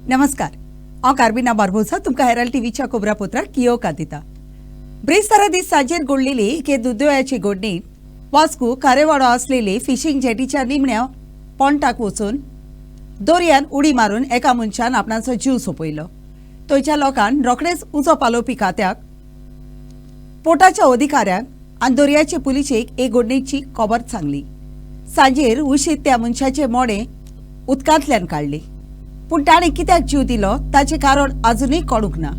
नमस्कार हांव कार्बिना बार्बोसा तुमकां हेराल्ड टीव्हीच्या कोबरापत्राक येवकार दिता। ब्रेस्तारा दीस सांजेर घडलेली के दुदोयाची घडणी वास्को कारेवाडो आसलेली फिशिंग जेटीच्या निमण्या पोंटाक वचून दर्यान उडी मारून एका मनशान आपणाचो जीव सोंपयलो। थंयच्या लोकांन रोखडेच उजो पालोवपी खात्याक, पोर्टाच्या अधिकाऱ्यांक आनी दर्याचे पुलिशेक हे घडणेची खबर सांगली। सांजेर उशीत त्या मनशाचे मोडे उदकांतल्यान काडले, पूण ताणें कित्याक जीव दिलो ताचें कारण अजूनय कळूंक ना।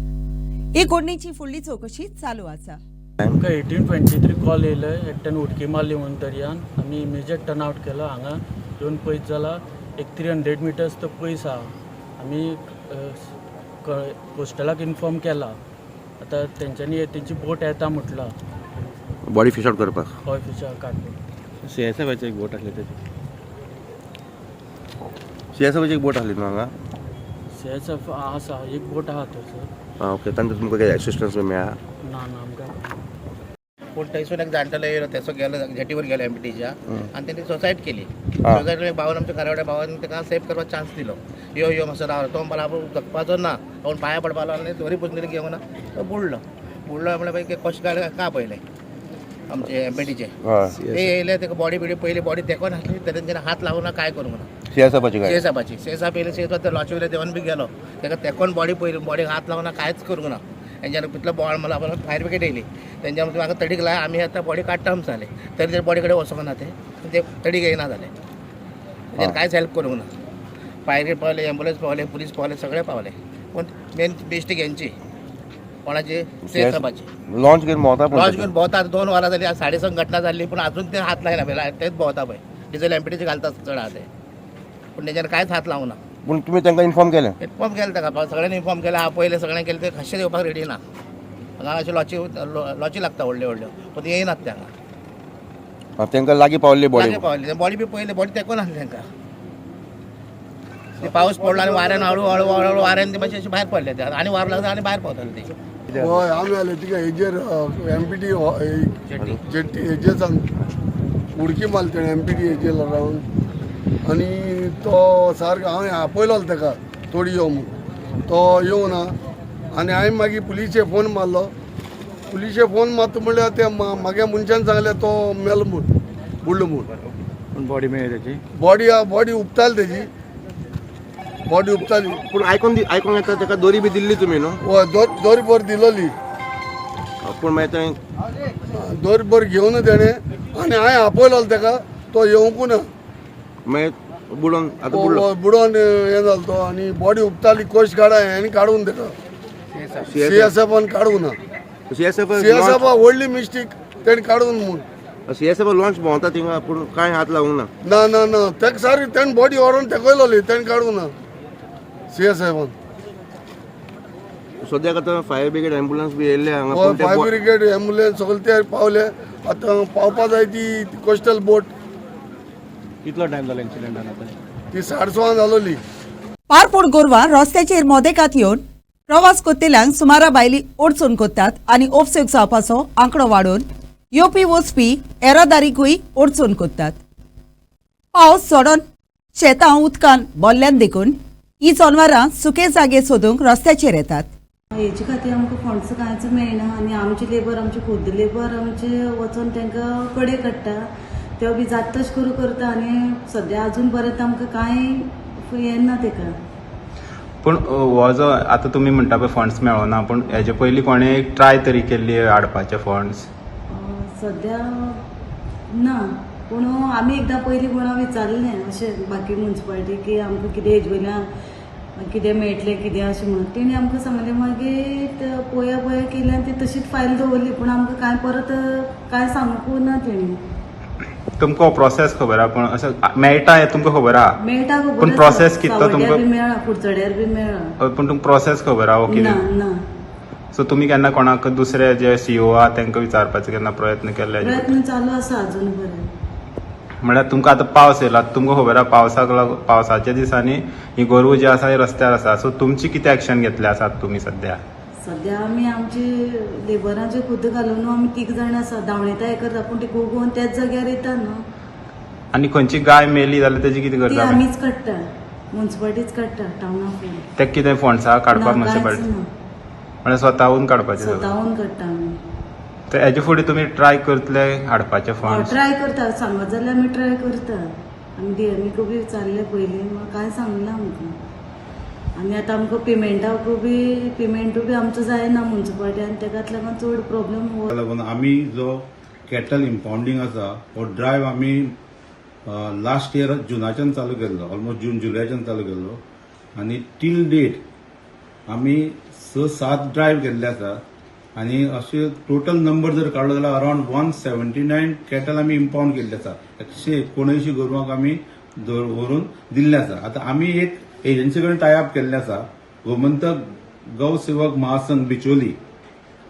हे घडणेची फुडली चवकशी चालू आसा। आमकां 1823 कॉल येयलो, एकट्यान उडकी मारली म्हणून दर्यान। आमी इमिजिएट टर्न आउट केलो। हांगा येवन पळयत जाल्यार एक 300 मिटर्स तो पयस आहा। आमी कोस्टलाक इन्फॉर्म केला। आतां तेंच्यांनी तेंची बोट येता म्हटला बॉडी फिश आउट करपाक। हय, फिशा काडपाक। सीएसएफची एक बोट आसली तेजी। सीएसएफची एक बोट आसली न्हू हांगा? सीएसएफ आसा, एक बोट आहा थंयसर। ओके, तांकां तुमकां कितें एसिस्टन्स मेळ्ळा? ना आमकां पूण थंयसून एक जाणटेलो येयलो, तेचो गेलो जेटीवर गेलो एमपीटीच्या, आनी तेणी सुसायड केली। सुसायड भावान आमच्या घरावड्या भावान ताका सेव करपाक चान्स दिलो। यो यो मातसो राव, तो म्हणपाक लागलो जगपाचो ना, तो पांया पडपाक लागलो आनी दोरी पुजलेली घेवंक ना, तो बुडलो म्हळ्यार कॉस्ट गार्ड का पळयले आमचे एमपीटीचे, ते येयले, ताका बॉडी बिडी पयली, बॉडी तेकोन हाडली, तेणेन हात लावूंक ना, काय करूंक ना। सीएसएफची काय? सीएसएफ येयले, सीएसएफ लॉचवेले देवन बी गेलो, ताका तेकोन बॉडी पयली, बॉडीक हात लावूंक ना, कांयच करूंक ना। तेंच्यान तितलो बॉल मला फायर ब्रिगेड येयली, तेंच्या म्हाका तडीक लाय, आमी आतां बॉडी काडटा आम जाले, तरी ते बॉडी कडेन वचोंक ना, ते तडीक येयना जाले, तेंच्यान कांयच हेल्प करूंक ना। फायर ब्रिगेड पावले, एम्बुलन्स पावले, पुलीस पावले, सगळे पावले, पूण मेन मिस्टेक हेंची, कोणाची? सीएसएफची। लॉन्च घेवन भोंवता, लॉन्च घेवन भोंवता, 2 वरां जाली, 6:30 घटना जाल्ली, पूण अजून ते हात लायना, तेच भोंवता पळय, डिझेल एमपीटीचे घालता चड आहा ते, पूण तेंच्यान कांयच हात लावंक ना। पूण तुमी तांकां इन्फॉर्म केलें? इन्फॉर्म केलें ताका, सगळ्यांनी इन्फॉर्म केलें, हांव पयलें सगळें केलें, ते कशें येवपाक रेडी ना। हांगा अशें लॉची लागता व्हडल्यो व्हडल्यो, पूण येयनात ते हांगा। तांकां लागीं पावल्ली बॉडी? पावली, बॉडी बी पयली, बॉडी तेकोन आसली तांकां। ते पावस पडलो आनी वाऱ्यान हळू वाऱ्यान ते मातशे भायर पडले ते, आनी वारो लागता आनी भायर पावताले ते। हय, आमी आले तिका हेजेर एमपीटी जेटी हेजेर उडकी मारली तेणें एमपीटी हेजेर रावन, आनी तो सारको हांवें आपयलो ताका थोडी यो म्हणून, तो येवना, आनी हांवें मागीर पुलिशे फोन मारलो। पुलिशे फोन मारता म्हणल्यार ते म्हागे मनशान सांगलें तो मेलो म्हूण, बुडलो म्हूण। बॉडी मेळ्ळी तेजी? बॉडी उपताली तेजी, बॉडी उपताली। पूण आयकून येता ताका दोरी बी दिल्ली तुमी न्हू? हय, दोरी बोर दिलोली, पूण मागीर थंय दोरी बोर घेवन तेणें, आनी हांवें आपयलो ताका, तो येवंकू ना, मागीर बुडोवन आतां बुडलो? बुडोवन हें जालो तो, आनी बॉडी उपताली, कोस्ट गार्डा हेणी काडून ताका, सीएसएफान काडूंक ना। सीएसएफ व्हडली मिस्टेक, तेणी काडून म्हूण। सीएसएफ लॉन्च भोंवता थिंगा, पूण कांय हात लावंक ना? ना ताका सारकी तेणी बॉडी व्हरोन तेकयलोली, तेणी काडूंक ना सीएसएफान। सद्याक आतां फायर ब्रिगेड एम्बुलन्स बी येयल्ले हांगा? फायर ब्रिगेड एम्बुलन्स सगळे ते पावले, आतां पावपा जाय ती कोस्टल बोट। कितलो टायम जालो इन्सिडेंटान आतां? ती 6:30 जालोली। पारपोट गोरवां रस्त्याचेर मोदेकात येवन प्रवास कोत्तेल्यांक सुमारा भायली अडचण कोत्तात आनी ओपसेक जावपाचो आंकडो वाडोवन येवपी वचपी येरादारीकूय अडचण कोत्तात। पावस चडोन शेतां उदकान भरल्यान देखून ही जनावरां सुके जागे सोदूंक रस्त्याचेर येतात। हेचे खातीर आमकां फंड्स कांयच मेळना, आनी आमचे लेबर, आमचे खुद्द लेबर आमचे वचून तांकां कडे काडटा, ते बी जाता तशें करून करता, आनी सद्या अजून पर्यंत आमकां कांय येना ताका। पूण हो जो आतां तुमी म्हणटा पळय फंड्स मेळना, पूण हेजे पयलीं कोणें ट्राय तरी केल्ली हाडपाचे फंड्स? सद्या ना, पूण आमी एकदां पयलीं कोणाक विचारलें अशें बाकी म्युन्सिपालिटी की आमकां कितें हेजे वयल्यान कितें मेळटलें कितें अशें म्हणून, तेणी आमकां सांगलें, मागीर पळया केलें आनी ती तशीच फायल दवरली, पूण आमकां कांय परत कांय सांगूंक ना तेणी। तुमकां प्रोसेस खबर आहा, पूण अशें मेळटा हें तुमकां खबर आहा? मेळटा खबर, पूण प्रोसेस कितलो तुमकां मेळ्ळा, कुडचड्यार बी मेळ्ळा, पूण तुमकां प्रोसेस खबर आहा कितें? ना। सो तुमी केन्ना कोणाक दुसरे जे सीओ आहा तांकां विचारपाचो केन्ना प्रयत्न केले? प्रयत्न चालू आसा अजून बरें। म्हळ्यार तुमकां आतां पावस येयला, तुमकां खबर आहा पावसाक लागून पावसाच्या दिसांनी ही गोरवां जी आसा ही रस्त्यार आसा, सो तुमची कितें एक्शन घेतले आसात तुमी सध्या? सध्या आमी आमचे लेबरांचे खुद्द घालून आमी 3 जाण आसा, धांवणेता हे करता, पूण ती गोगोवन त्याच जाग्यार येता न्हू। आनी खंयची गाय मेली जाल्यार तेजी कितें ती करता? आमीच काडटा, म्युन्सिपाल्टीच काडटा टावना फंड. ते कितें फंड्स काडपाक ना, मातशें कांयच पडटा ना. म्हणजे स्वताहून काडपाचें सगळें. स्वताहून काडटा आमी. तर हेजे फुडें तुमी ट्राय करतले हाडपाचे फंड्स? ट्राय करता, सांगत जाल्यार आमी ट्राय करता. आमी डीएमईक बी विचारले पयलीं, म्हाका कांय सांगना आमकां. आनी आतां आमकां पेमेंटूय बी आमचो जायना म्युन्सिपाल्टी आनी तेकाच लागून चड प्रॉब्लेम ताका लागून आमी जो कॅटल इम्पाउंडींग आसा हो ड्रायव्ह आमी लास्ट इयर जुनाच्यान चालू केल्लो, ऑलमोस्ट जून जुलयाच्यान चालू केल्लो आनी टील डेट आमी 6-7 ड्रायव्ह केल्ले आसा आनी अशे टोटल नंबर जर काडलो जाल्यार अराउंड 179 कॅटल आमी इम्पाउंड केल्ले आसा. 119 गोरवांक आमी व्हरून दिल्ले आसा. आतां आमी एक एजन्सी कडेन टायअप केल्ले आसा, गोमंतक गौसेवक महासंघ बिचोली.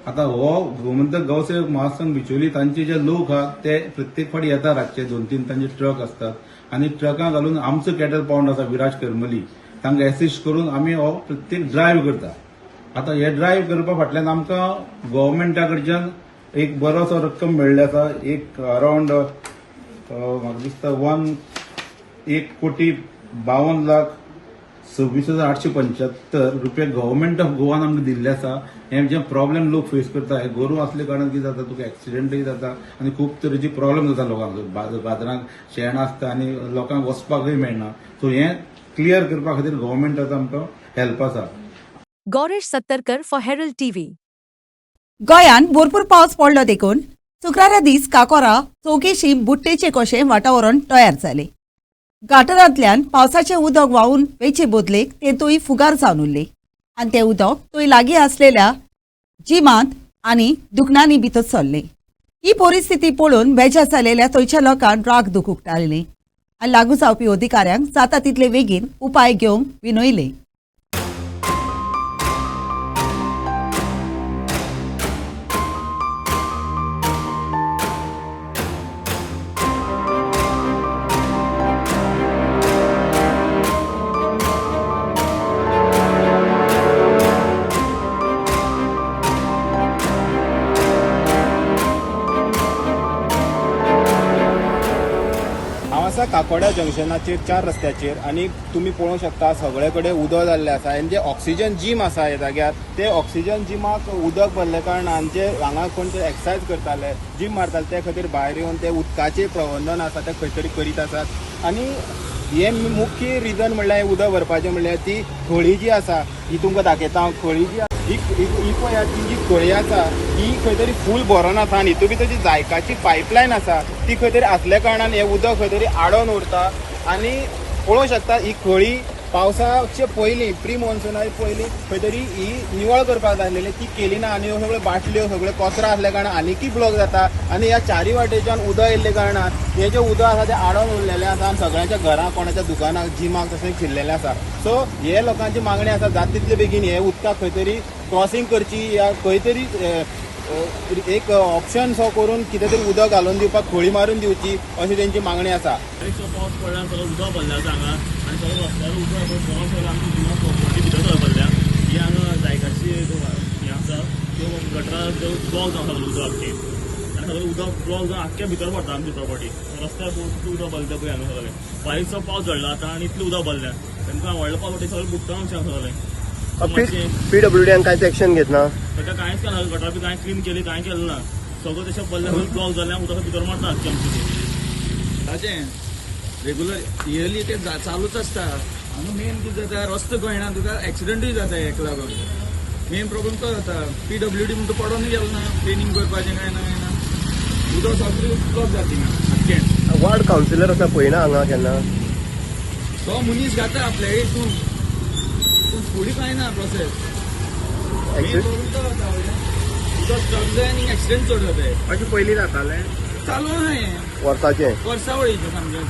आता हो गोमंतक गौसेवक महासंघ बिचोली तांचे जे लोक आहात ते प्रत्येक फावटी येतात रातचे 2-3 तांचे ट्रक असतात आणि ट्रकां घालून आमचो कॅटल पाउंड आसा विराज करमली तांकां एसिस्ट करून आमी हो प्रत्येक ड्रायव्ह करता. आता हे ड्रायव्ह करपा फाटल्यान आमकां गव्हर्मेंटा कडच्यान एक बरोसो रक्कम मेळ्ळी आसा. एक अराउंड म्हाका दिसता 1,52,26,875 रुपया गव्हर्मेंट ऑफ गोवान आमकां दिल्ले आसा. हे जे प्रॉब्लेम लोक फेस करता हे गोरू असले कारणान कितें जाता तुका एक्सिडेंटूय जाता आनी खूब तरेची प्रॉब्लेम जाता लोकांक. बाजारांत शेण आसता आनी लोकांक वचपाकूय मेळना. सो हे क्लियर करपा खातीर गव्हर्मेंटाचो आमकां हेल्प आसा. Gauresh Sattarkar for Herald TV. गोंयान भरपूर पावस पडलो देखून शुक्रारा दीस काकोरा चौकेशी बुट्टेचे कशें वातावरण तयार जालें. गाटरांतल्यान पावसाचें उदक व्हांवून वेचे बदलेक तें तोय फुगार जावन उरलें आनी तें उदक तोय लागीं आसलेल्या जिमांत आनी दुकानांनी भितर सरलें. ही परिस्थिती पळोवन बेजार जालेल्या थंयच्या लोकांक राग दूख उक्तायलें आनी लागू जावपी अधिकाऱ्यांक जाता तितले बेगीन उपाय घेवंक विनयलें. काकोड्या जंक्शनाचेर 4 रस्त्याचेर आणि तुम्ही पळोवंक शकता सगळे कडेन उदक जाल्लें आसा आनी जे ऑक्सिजन जीम आसा ह्या जाग्यार ते ऑक्सिजन जिमाक उदक भरले कारणान जे हांगा कोण ते एक्सरसायज करताले जीम मारताले ते खातीर भायर येवन ते उदकाचें प्रबंधन आसा ते खंय तरी करीत आसात. आनी हे मुख्य रिजन म्हणल्यार हे उदक भरपाचें म्हणल्यार ती खळी जी आसा ही तुमकां दाखयता हांव. खळी जी ही पळयात ती जी खळी आसा ही खंय तरी फूल भरोन आसा आनी हितून भितर जी जायकाची पायपलायन आसा ती खंय तरी आसल्या कारणान हे उदक खंय तरी आडोन उरता. आनी पळोवंक शकता ही खळी पावसाचे पयलीं प्री मॉन्सुना पयलीं खंय तरी ही निवळ करपाक जाय आसलेली ती केली ना आनी ह्यो सगळ्यो बाटल्यो सगळे कचरो आसल्या कारणान आनीकय ब्लॉक जाता आनी ह्या चारी वाटेच्यान उदक येयल्ले कारणान हे जे उदक आसा ते आडोन उरलेलें आसा आनी सगळ्यांच्या घरां कोणाच्या दुकानाक जिमाक तशें शिरलेलें आसा. सो हे लोकांची मागणी आसा जाता तितले बेगीन हे उदकाक खंय तरी क्रॉसींग करची या खंय तरी एक ऑप्शन सो करून कितें तरी उदक घालून दिवपाक खळी मारून दिवची अशी तेंची मागणी आसा. पावस पडल्यान सगळो उदक भरल्या हांगा आनी सगळो रस्त्यार उदक सगळो आमची जिमा प्रॉपर्टी भितर भरल्या. ही हांगा जायकाची हे आसा त्यो गटरां ब्लॉक जावन सगळें उदक आमची आनी सगळें उदक ब्लॉक जावन आख्ख्या भितर भरता आमची प्रॉपर्टी. रस्त्यार उदक भरलें पळय हांगा सगळें बारीकसो पावस झडला आतां आनी इतलें उदक भरलें तेमकां व्हडलें प्रॉपर्टी सगळें बुडटा आमचें सगळें. पीडब्ल्यूडी कांयच एक्शन घेतना ताका कांयच केना गटार बी कांय क्लीन केली कांय केलें ना. सगळं तशें भरलें ब्लॉक जाल्ल्यान उदक भितर मारता आख्खी आमची. ताचें रेगुलर इयरली ते चालूच आसता. हांगा मेन कितें जाता रस्तो कळना तुका एक्सिडंटूय जाता हेका लागून. मेन प्रॉब्लेम तो जाता पीडब्ल्यूडी म्हणटा पडोनूय गेलो ना क्लिनींग करपाचें काय ना उदक सगळें ब्लॉक जाता आख्खें. वार्ड कावन्सिलर आसा पळयना हांगा केन्ना तो मनीस घाता आपल्या हितून पूण फुडें कांय ना प्रोसेस. मेन प्रॉब्लेम तो जाता उदक चड जाय आनी एक्सिडंट चड जाता. अशें पयलीं जातालें चालू आहा हें वर्साचें वर्सावळीचें सामकें.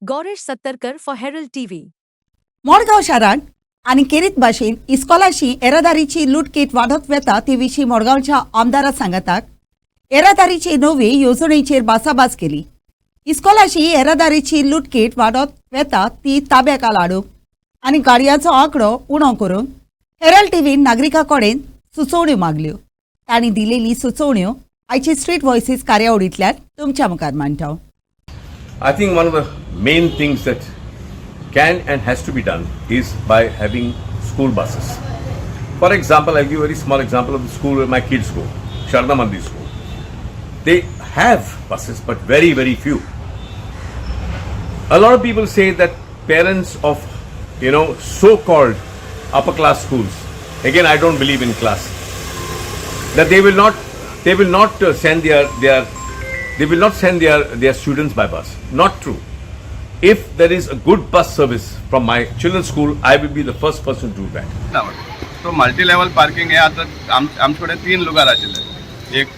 Gauresh Sattarkar for Herald TV. Madgaon शारांत आनी केरीत भाशेन इस्कॉलाशी येरादारीची लुटकेट वाडत वेता ते विशीं मडगांवच्या आमदारा सांगतात. येरादारीचे नवे येवजणेचेर भासाभास केली. इस्कॉलाशी येरादारीची लुटकेट वाडत वेता ती ताब्याक हाडूंक आनी गाडयांचो आंकडो उणो करूंक हेरल्ड टीव्हीन नागरिकां कडेन सुचोवण्यो मागल्यो. तांणी दिलेली सुचोवण्यो आयचे स्ट्रीट व्हॉयसीस कार्यावळींतल्यान तुमच्या मुखार मांडटा. I think one of the main things that can and has to be done is by having school buses. For example, I'll give a very small example of the school where my kids go, Sharda Mandir School. They have buses, but very, very few. A lot of people say that parents of, so-called upper class schools, again, I don't believe in class, that they will not send their students by bus. Not true. If there is a good bus service from my children's school, I will be the first person to do that. तो multi level parking हे आता आमचे 3 लुगार आशिल्ले. एक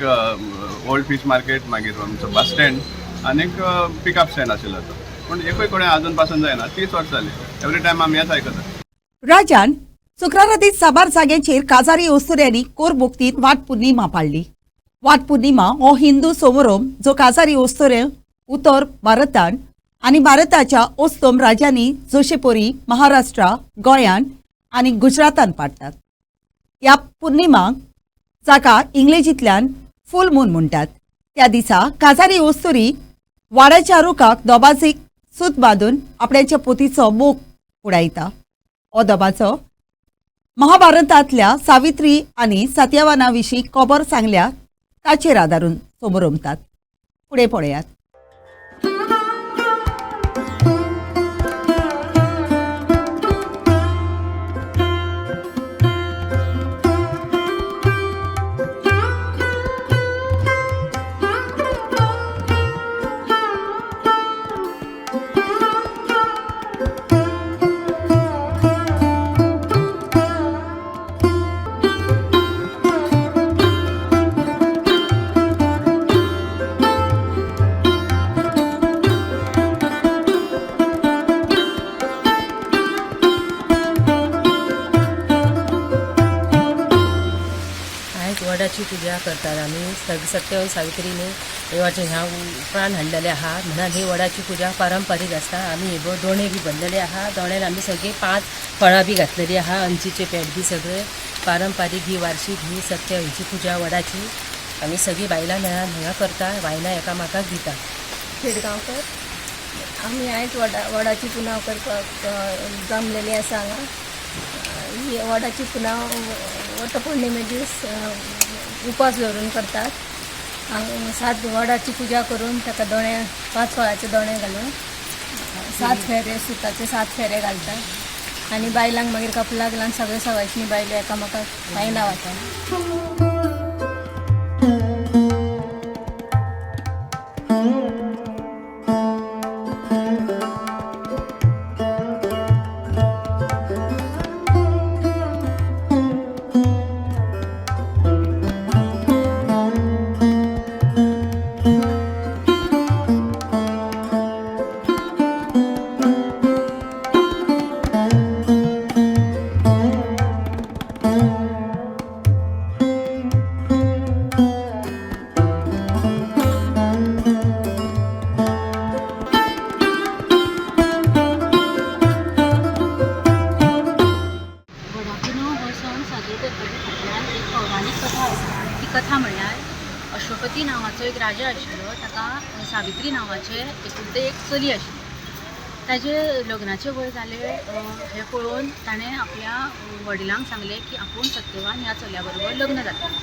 old fish market, मागीर आमचो bus stand आनी एक पिकअप स्टँड आशिल्लो तो. पूण एकूय कोणें अजून पासून जायना. 30 वर्सां जाली. एवरी टायम आमी हेच आयकतात. राज्यान शुक्रारा दीस साबार जाग्यांचेर काजारी ओस्तुऱ्यांनी कोर बोगतीन वाट पुर्णिमा पाळली. वाट पुर्णिमा हो हिंदू सोमरोम जो काजारी ओस्तुरे उत्तर भारतान आनी भारताच्या ओस्तोम राज्यांनी जशे परी महाराष्ट्र, गोंयान आनी गुजरातान पाडटात. ह्या पुर्णिमाक जाका इंग्लिशींतल्यान फूल मून म्हणटात. त्या दिसा काजारी ओस्तुरी वाड्याच्या रुखाक दोबाजीक सूत बांदून आपल्याच्या पोतीचो मोग उडयता. हो दोबाचो महाभारतांतल्या सावित्री आनी सत्यवाना विशीं खबर सांगल्या ताचेर आदारून सोमरोमतात. फुडें पळयात. वडाची पूजा करतात आमी. सत्य सावित्रीने देवाचे ह्या प्राण हाडलेले आहा म्हणून ही वडाची पूजा पारंपारीक आसता. आमी हे दोणे बी भरलेले आहा. दोण्यान आमी सगळी 5 फळां बी घातलेली आहा. अंजीचे पेट बी सगळे पारंपारीक ही वार्षिक ही सत्य हेची पूजा वडाची आमी सगळी बायलां मेळून हांगा करता. बायलां एकामेकाक दिता. खेडगांवकर आमी आयज वडाची पुनाव करपाक जमलेली आसा हांगा. ही वडाची पुनाव वटपौर्णिमे दीस उपास धरून करतात. 7 वडाची पूजा करून ताका दोणे 5 फळाचे दोणे घालून 7 फेरे सुताचे 7 फेरे घालतात आनी बायलांक मागीर कपलाक लावन सगळे सवायशिणी बायलो एकामेकाक पांयना वतात. कथा म्हणल्यार अश्वपती नांवाचो एक राजा आशिल्लो. ताका सावित्री नांवाचे एकुलते एक चली आशिल्ली. ताजे लग्नाचे वय जाले हे पळोवन ताणें आपल्या वडिलांक सांगलें की आपूण सत्यवान ह्या चल्या बरोबर लग्न जातलें.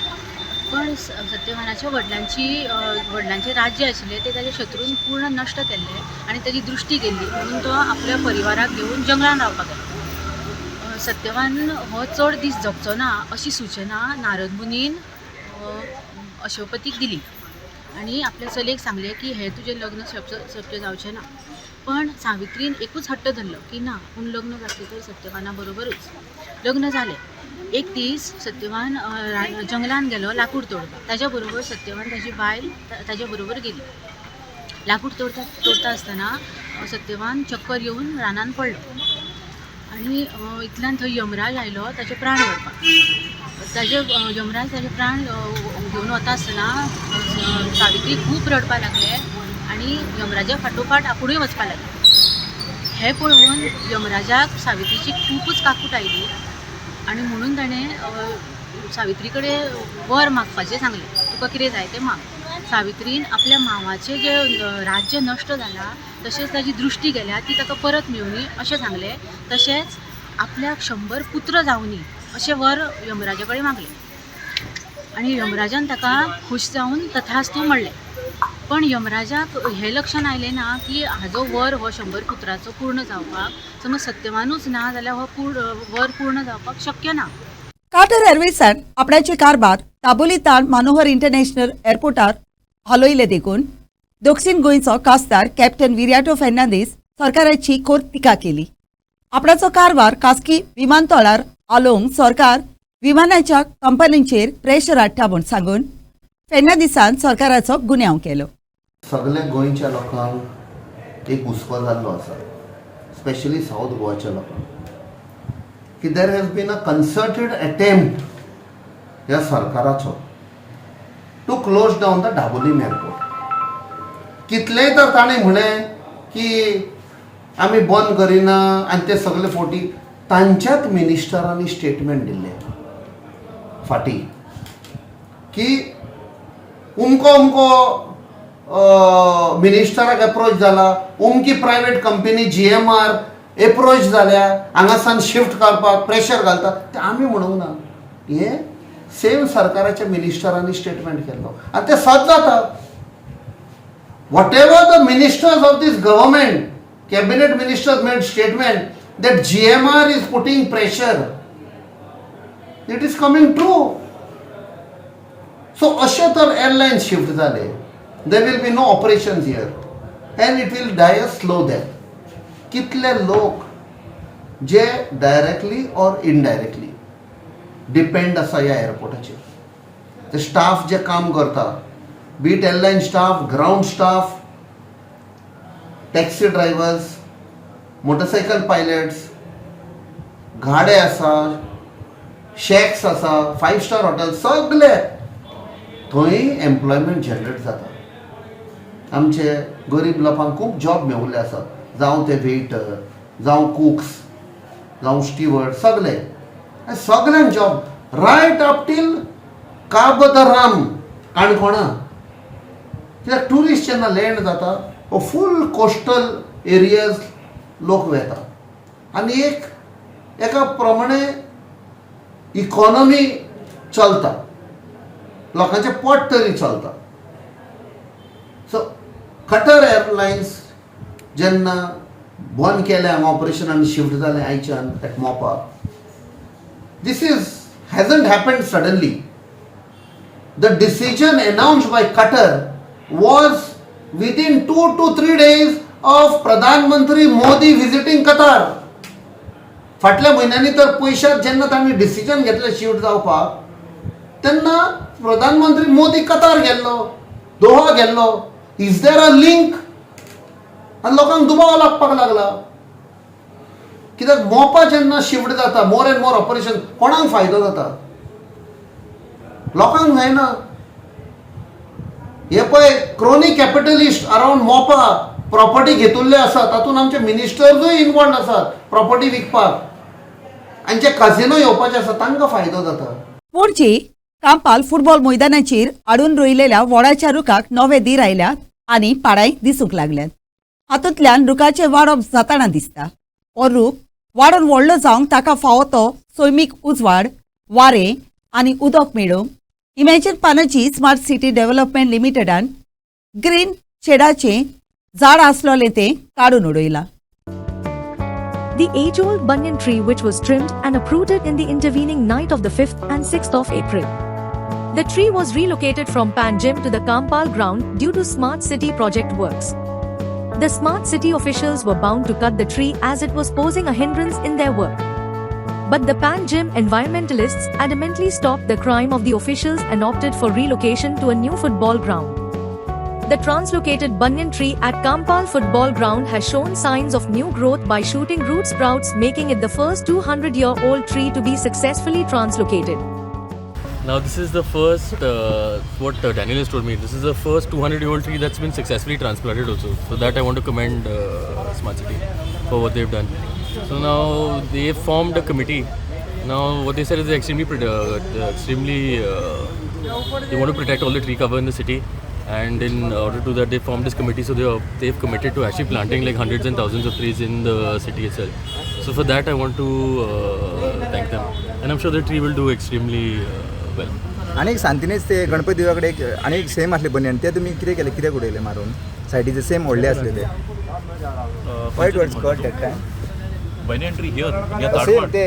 पण सत्यवानाच्या वडिलांचे राज्य आशिल्लें ते ताजे शत्रून पूर्ण नश्ट केल्ले आनी ताजी दृश्टी गेल्ली म्हणून तो आपल्या परिवाराक घेवन जंगलान रावपाक गेलो. सत्यवान हो चड दीस जगचो ना अशी सूचना नारद मुनीन अश्वपतीक दिली आनी आपल्या चलयेक सांगलें की हें तुजें लग्न शक्य जावचें ना. पण सावित्रीन एकूच हट्ट धरलो की ना पूण लग्न जातलें तर सत्यवाना बरोबरूच. लग्न जालें. एक दीस सत्यवान जंगलान गेलो लाकूड तोडपाक. ताज्या बरोबर सत्यवान ताजी बायल ताज्या बरोबर गेली. लाकूड तोडता आसतना सत्यवान चक्कर येवन रानान पडलो आनी इतल्यान थंय यमराज आयलो ताजे प्राण व्हरपाक. यमराज ताजे प्राण घेवन वता आसतना सावित्री खूब रडपाक लागले आनी यमराजा फाटोफाट आपुणूय वचपाक लागले. हें पळोवन यमराजाक सावित्रीची खूबच काकूट आयली आनी म्हणून ताणें सावित्री कडेन वर मागपाचें सांगलें. तुका कितें जाय तें माग. सावित्रीन आपल्या मावाचे जे राज्य नष्ट जाला तशेंच ताजी दृश्टी गेल्या ती ताका परत मेळुनी अशें सांगलें. तशेंच आपल्याक 100 पुत्र जावनी अशें वर यमराजा कडेन मागलें आनी यमराजान ताका खूश जावन तथास्तू म्हणलें. पण यमराजाक हें लक्षात आयलें ना की हाजो वर हो 100 पुत्राचो पूर्ण जावपाक समज सत्यवानूच ना जाल्यार हो वर पूर्ण जावपाक शक्य ना. कार्टर एअरवेजान आपणाचे कारभार दाबोलीतान मनोहर इंटरनॅशनल एअरपोर्टार हलयले देखून दक्षिण गोंयचो खासदार कॅप्टन विर्याटो फेर्नांदीस सरकाराची खोर टिका केली. आपणाचो कारभार खासगी विमानतळार हालोवंक सरकार विमानाच्या कंपन्यांचेर प्रेशर हाडटा म्हूण सांगून फेर्नांदीसान सरकाराचो गुन्यांव केलो. सगळ्या गोंयच्या लोकांक एक हुस्को जाल्लो आसा, स्पेशली साऊथ गोवाच्या लोकांक, की there has been a concerted attempt ह्या सरकाराचो to close down the Dabolim airport. कितलेय तर ताणें म्हळें की आमी बंद करिना आनी ते सगळे फोटी तांच्याच मिनिस्टरांनी स्टेटमेंट दिल्ले फाटीं की उमको मिनिस्टराक एप्रोच जाला, उमकी प्रायवेट कंपनी GMR एप्रोच जाल्या हांगासान शिफ्ट करपाक प्रेशर घालता. ते आमी म्हणूंक ना, हे सेम सरकाराच्या मिनिस्टरांनी स्टेटमेंट केल्लो आनी ते सच जाता. Whatever the ministers of these government, cabinet ministers made statement that GMR is putting pressure. It is coming true. So अशे तर एअरलायन्स शिफ्ट जाले, there will be no operations here and it will die a slow death. कितले लोक जे directly और indirectly depend आसा ह्या एअरपोर्टाचेर. ते स्टाफ जे काम करता, be it airline staff, ground staff, taxi drivers, motorcycle pilots, गाडे आसा, शॅक्स आसा, 5 स्टार हॉटेल, सगळे थंय एम्प्लॉयमेंट जनरेट जाता. आमचे गरीब लोकांक खूब जॉब मेळिल्ले आसा, जावं ते वेटर, जावं कुक्स, जावं स्टिवर्ड, सगळ्यांक job right up till Cabo de Rama काणकोणा. कित्याक ट्युरिस्ट जेन्ना लँड जाता हो फूल कोस्टल एरियाज लोक वेता आनी एका प्रमाणे इकॉनॉमी चलता, लोकांचे पोट तरी चलता. सो कटर एअरलायन्स जेन्ना बंद केले हांगा ऑपरेशन आनी शिफ्ट जालें आयच्यान एट मोपा, this hasn't happened suddenly. The decision announced by Qatar was within 2 to 3 days of Pradhan Mantri Modi visiting Qatar. फाटल्या म्हयन्यांनी तर पयशात जेन्ना तांणी डिसिजन घेतलें शिफ्ट जावपाक, तेन्ना प्रधानमंत्री मोदी कतार गेल्लो, दोहा गेल्लो. Is there a link? आनी लोकांक दुबाव लागपाक लागला. कित्याक मोपा जेन्ना शिफ्ट जाता, मोर एंड मोर ऑपरेशन, कोणाक फायदो जाता? लोकांक जायना. हे पळय क्रोनी कॅपिटलिस्ट अराउंड मोपा प्रॉपर्टी घेतिल्ले आसा, तातूंत आमचे मिनिस्टर्सूय इनवॉल्ड आसात प्रॉपर्टी विकपाक, आनी जे काजिनो येवपाचे आसा तांकां फायदो जाता. पणजी कांपाल फुटबॉल मैदानाचेर आडून रोयलेल्या वडाच्या रुखाक नवे दीर आयल्यात आनी पाडाय दिसूंक लागल्यात. हातूंतल्यान रुखाचें वाडप जाताना दिसता. हो रूख वाडून व्हडलो जावंक ताका फावो तो सैमीक उजवाड, वारें आनी उदक मेळोवंक इमॅजिन पानाची स्मार्ट सिटी डेव्हलपमेंट लिमिटेडान ग्रीन शेडाचें झाड आसलोलें तें काडून उडयलां. The age-old banyan tree which was trimmed and uprooted in the intervening night of the 5th and 6th of April. The tree was relocated from Panjim to the Kampal ground due to Smart City project works. The Smart City officials were bound to cut the tree as it was posing a hindrance in their work. But the Panjim environmentalists adamantly stopped the crime of the officials and opted for relocation to a new football ground. The translocated banyan tree at Kampal football ground has shown signs of new growth by shooting root sprouts, making it the first 200-year-old tree to be successfully translocated. Now this is the first, what Daniel has told me, this is the first 200-year-old tree that's been successfully transplanted also. So that I want to commend Smart City for what they've done. So now they've formed a committee. Now what they said is they're extremely they want to protect all the tree cover in the city. And in order to do that, they formed this committee. So they've committed to actually planting like hundreds and thousands of trees in the city itself. So for that, I want to thank them. And I'm sure the tree will do extremely well. आणि सांतिनेच ते गणपती देवाकडे एक आणि एक same असले बनियन ते तुम्ही कितें केले कितें उडयले मारून सायडीचे सेम व्हडले असले ते वायट words cut that time banyan tree here same ते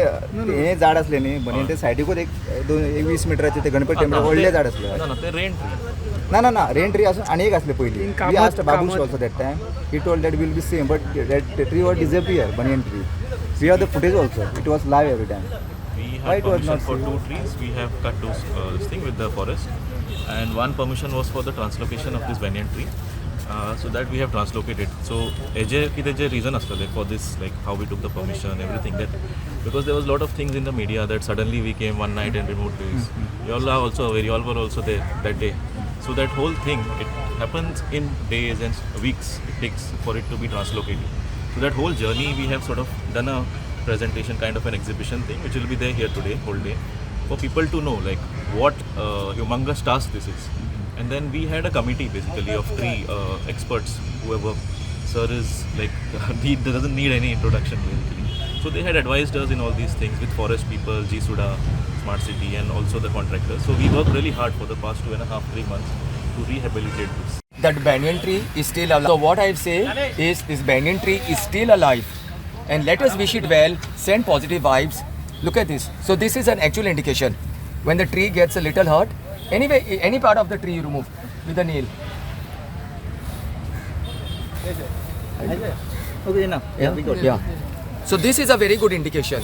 हे झाड असले न्ही बनियन ते सायडीकूच एक 20 मिटराचे ते गणपती टेंपल व्हडले झाड असले ते रेन ट्री ना रेन ट्री असून आणि एक असले पयलीं we asked Babush also that time he told that will be same but that tree was disappear banyan tree we have the footage also it was live every time We have permission for 2 trees. We have cut this thing with the forest, and one permission was for the translocation of this banyan tree. So that we have translocated. So the reason for this, like how we took the permission, everything, that because there was a lot of things in the media that suddenly we came one night and removed trees. You all were also there that day. So that whole thing, it happens in days and weeks. It takes for it to be translocated. So that whole journey we have sort of done a presentation, kind of an exhibition thing, which will be there here today, whole day, for people to know like what humongous task this is. And then we had a committee basically of 3 experts who have worked. Sir is like he doesn't need any introduction basically. So they had advised us in all these things with forest people, G Suda, Smart City, and also the contractors. So we worked really hard for the past 2.5-3 months to rehabilitate this. That banyan tree is still alive. So what I say is this banyan tree is still alive. And let us wish it well, send positive vibes. Look at this. So this is an actual indication. When the tree gets a little hurt, anyway, any part of the tree you remove with a nail. Okay, enough. Yeah. So this is a very good indication.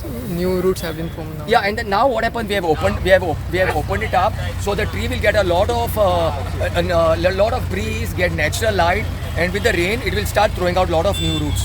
So new roots have been formed now. Yeah, and then now what happened? We have opened it up, so the tree will get a lot of breeze, get natural light, and with the rain, it will start throwing out lot of new roots.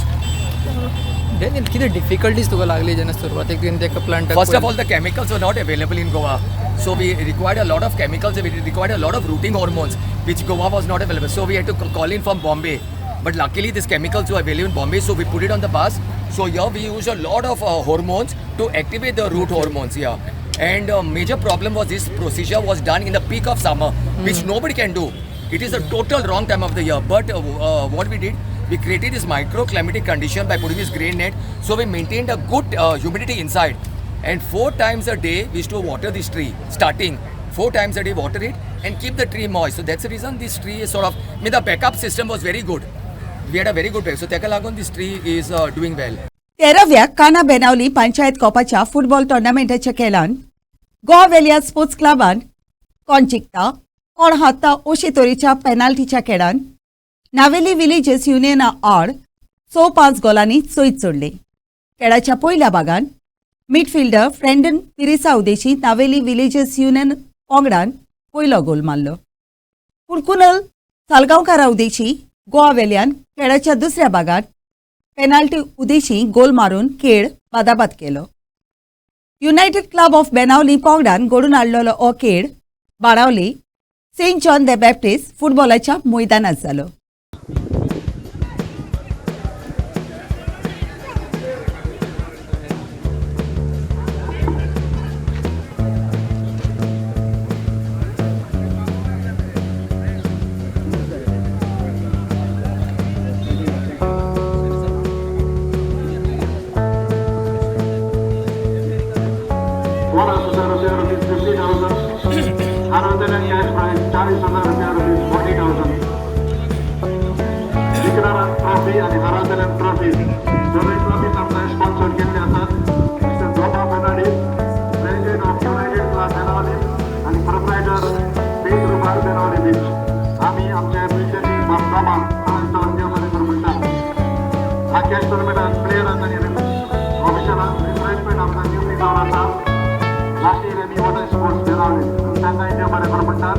Then किती difficulties तुका लागली जेन्ना सुरवातेक ते plant First of all, the chemicals were not available in Goa, so we required a lot of chemicals. We required a lot of rooting hormones, which Goa was not available. So we had to call in from Bombay. But luckily, these chemicals were available in Bombay, so we put it on the bus. So here we use a lot of hormones to activate the root hormones here. And major problem was this procedure was done in the peak of summer, which nobody can do. It is a total wrong time of the year. But what we did, we created this microclimatic condition by putting this grain net. So we maintained a good humidity inside. And 4 times a day, we used to water this tree. Starting 4 times a day, water it and keep the tree moist. So that's the reason this tree is sort of, the backup system was very good. We had a very good backup. So Teka Lagun, this tree is doing well. 13व्या काना Benaulim panchayat कॉपाच्या football टोर्नामेंटाच्या खेळान Goa वेलिया sports क्लबान कोण जिखता कोण हारता अशे तरेच्या पेनाल्टीच्या खेळान Navelim villages युनियना आड 5 गोलांनी चोयत सोडले. खेळाच्या पयल्या भागान midfielder फ्रेंडन पिरेसा Udeshi Navelim villages union पंगडान पयलो गोल मारलो. पूण कुनल सालगांवकारा उदेशी गोवा वेल्यान खेळाच्या दुसऱ्या भागात पेनाल्टी उदेशी गोल मारून खेळ बादाबाद केलो. युनायटेड क्लब ऑफ बेनावली पंगडान घडून हाडलेलो हो खेळ Benaulim saint John the Baptist फुटबॉलाच्या मैदानात जालो. ट्रॉफी आणि हरासलेल्या ट्रॉफी सगळे ट्रॉफी आपल्या स्पॉन्सर केले असतात. Mister Joba Fernandes, president of United club Benaulim आणि प्रोप्रायटर बीच रुमाल बेनावली बीच. आम्ही आमच्या बीचची बाबा मध्ये म्हणतात हा कॅश टुर्नामेंटात प्लेयरांना आणि ऑफिशलांक रिफ्रेशमेंट आमचा न्यू जावन आसा. लास्ट इयर आमी वॉटर स्पोर्ट्स बेनावली तांकां इंडिया बरें म्हणटात.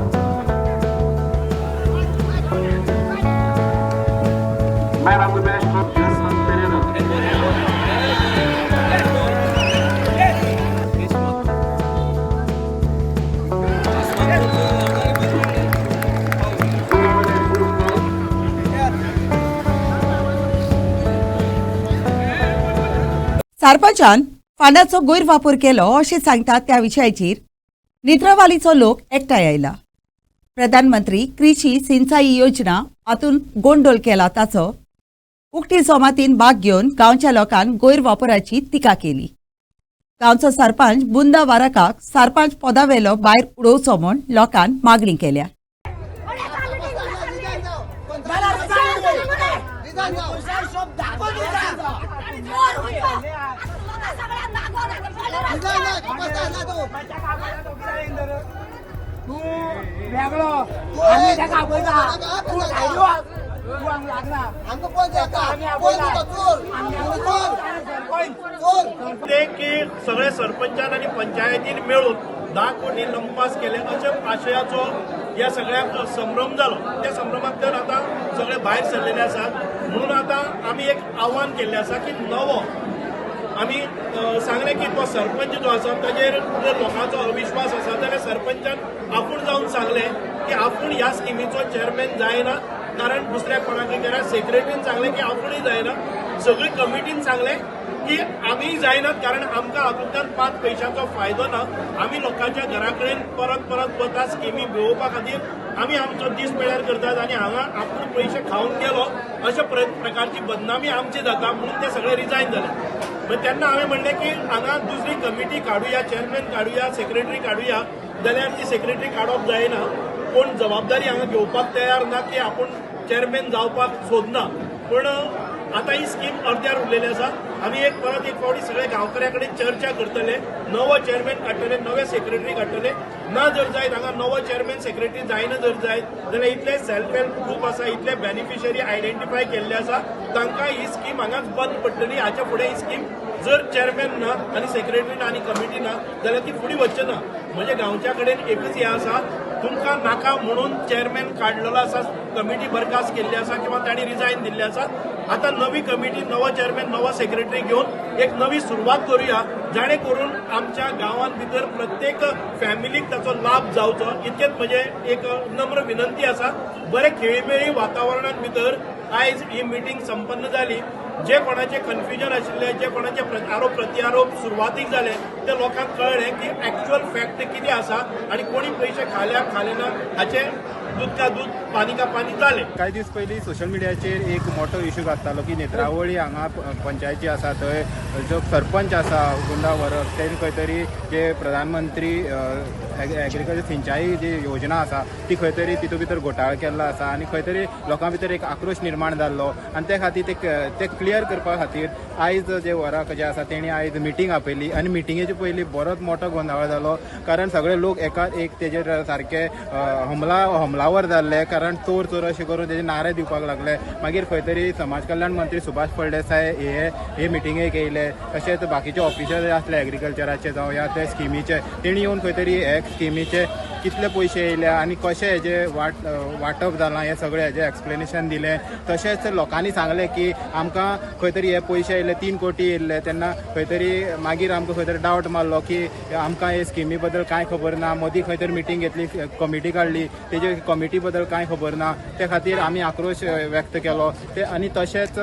Man of the match from Gerson Pereira. सरपंचान फांडाचो गैरवापर केलो अशें सांगतात त्या विशयाचेर निद्रवालीचो लोक एकठांय आयला. प्रधानमंत्री कृषी सिंचाई योजना हातून गोंडोल केला ताचो उक्ती जमातीन भाग घेवन गांवच्या लोकांक गैरवापराची टिका केली. गांवचो सरपंच बुंदा वाराकाक सरपंच पदावेलो भायर उडोवचो म्हूण लोकांन मागणी केल्या. ते की सगळे सरपंचान आणि पंचायतीन मेळून 10 कोटी लंपास केले अशा आशयाचो या सगळ्याक संभ्रम जालो. त्या संभ्रमांतल्यान आता सगळे भायर सरलेले आसात. म्हणून आता आमी एक आव्हान केल्लें आसा की नवो आमी सांगलें की तो सरपंच जो आसा ताचेर जर लोकांचो अविश्वास आसा जाल्यार सरपंचान आपूण जावन सांगलें की आपूण ह्या स्किमीचो चेअरमॅन जायना, कारण दुसऱ्या कोणाकय गेल्यार सेक्रेटरीन सांगलें की आपुणूय जायना. सगळी कमिटीन सांगलें की आमी जायनात, कारण आमकां हातूंतल्यान 5 पयशांचो फायदो ना. आमी लोकांच्या घरा कडेन परत परत वता स्किमी मेळोवपा खातीर आमी आमचो दीस पेड्यार करतात आनी हांगा आपूण पयशे खावन गेलो अशा प्रकारची बदनामी आमची जाता. म्हणून ते सगळे रिजायन जाले. तेन्ना हांवें म्हणलें की हांगा दुसरी कमिटी काडुया, चेअरमॅन काडुया, सेक्रेटरी काडुया. जाल्यार ती सेक्रेटरी काडप जायना. कोण जबाबदारी हांगा घेवपाक तयार ना की आपूण चेअरमॅन जावपाक सोदना. पण आता ही स्कीम अर्द्यार उरलेली आसा. आमी परत एक फावटी सगळे गांवकऱ्या कडेन चर्चा करतले, नवो चेअरमॅन काडटले, नवे सेक्रेटरी काडटले. ना जर जायत हांगा नवो चेअरमॅन सेक्रेटरी जायना जर जायत जाल्यार इतले सेल्फ हेल्प ग्रुप आसा, इतले बेनिफिशरी आयडेंटिफाय केल्ले आसा, तांकां ही स्कीम हांगाच बंद पडटली. हाच्या फुडें ही स्कीम जर चेअरमॅन ना आनी सेक्रेटरी ना आनी कमिटी ना जाल्यार ती फुडें वच्चे ना. म्हणजे गांवच्या कडेन एकच हें आसा, तुमकां नाका म्हणून चेअरमॅन काडलेलो आसा, कमिटी बरखास्त केल्ली आसा किंवा तांणी रिजायन दिल्ले आसा. आता नवी कमिटी, नवो चेअरमॅन, नवो सेक्रेटरी घेवन एक नवी सुरवात करूया, जाणे करून आमच्या गांवांत भितर प्रत्येक फॅमिलीक ताचो लाभ जावचो. इतकेच म्हणजे एक नम्र विनंती आसा. बरे खेळीमेळी वातावरणांत भितर आयज ही मिटींग संपन्न जाली. जे कोणाचे कन्फ्युजन आशिल्ले, जे कोणाचे आरोप प्रत्यारोप सुरवातीक जाले, ते लोकांक कळ्ळें की एक्चुअल फॅक्ट कितें आसा आनी कोणी पयशे खाल्या खाले ना हाचे दूध का दूध पानी का पानी जाले. काही दीस पयलीं सोशल मिडियाचेर एक मोठो इश्यू घातलो की नेत्रावळी हांगा पंचायती आसा थंय जो सरपंच आसा बुंदा वरक तेणे खंय तरी जे प्रधानमंत्री एग्रीकल्चर सिंचाई जी योजना आसा ती खंय तरी तितूंत भितर घोटाळो केल्लो आसा आनी खंय तरी लोकां भितर एक आक्रोश निर्माण जाल्लो. आनी ते खातीर ते क्लियर करपा खातीर आयज जे वराक जे आसा तेणी आयज मिटींग आपयली आनी मिटींगेचे पयलीं बरोच मोठो गोंधळ जालो, कारण सगळे लोक एकाच एक तेजेर सारके हमलावर जाल्ले, कारण चोर चोर अशें करून तेजे नारे दिवपाक लागले. मागीर खंय तरी समाज कल्याण मंत्री सुभाष फळदेसाय हे मिटींगेक येयले. तशेंच बाकीचे ऑफिसर आसले एग्रीकल्चराचे जावं या ते स्किमीचे, तेणी येवन खंय तरी हे स्किमीचे कितले पयशे येयले आनी कशें हेजे वांटप जालां हें सगळें हेजें एक्सप्लेनेशन दिलें. तशेंच लोकांनी सांगलें की आमकां खंय तरी हे पयशे येयले 3 कोटी येयले, तेन्ना खंय तरी मागीर आमकां खंय तरी डावट मारलो की आमकां हे स्किमी बद्दल कांय खबर ना. मदीं खंय तरी मिटींग घेतली, कमिटी काडली, तेजे कमिटी बद्दल कांय खबर ना. त्या खातीर आमी आक्रोश व्यक्त केलो. आनी तशेंच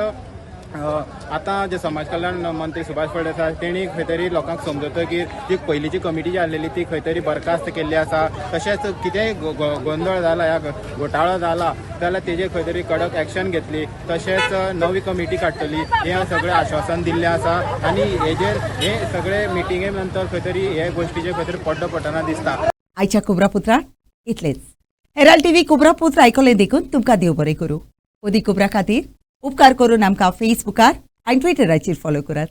आतां जे समाज कल्याण मंत्री सुभाष फळदेसाय तेणी खंय तरी लोकांक समजतकीर जी पयलींची कमिटी जी आसलेली ती खंय तरी बरखास्त केल्ली आसा. तशेंच कितेंय गोंधळ जाला या घोटाळो जाला जाल्यार तेजेर खंय तरी कडक एक्शन घेतली. तशेंच नवी कमिटी काडटली हें सगळें आश्वासन दिल्लें आसा. आनी हेजेर हे सगळे मिटिंगे नंतर खंय तरी हे गोश्टीचेर खंय तरी पड्डो पडटना दिसता. आयच्या कोबरापुत्रांत इतलेच. हेराल्ड टीव्ही कोबरापुत्र आयकलें देखून तुमकां देव बरें करूं. ओदी कोबरा खातीर उपकार करून आमकां फेसबुकार आनी ट्विटराचेर फॉलो करात.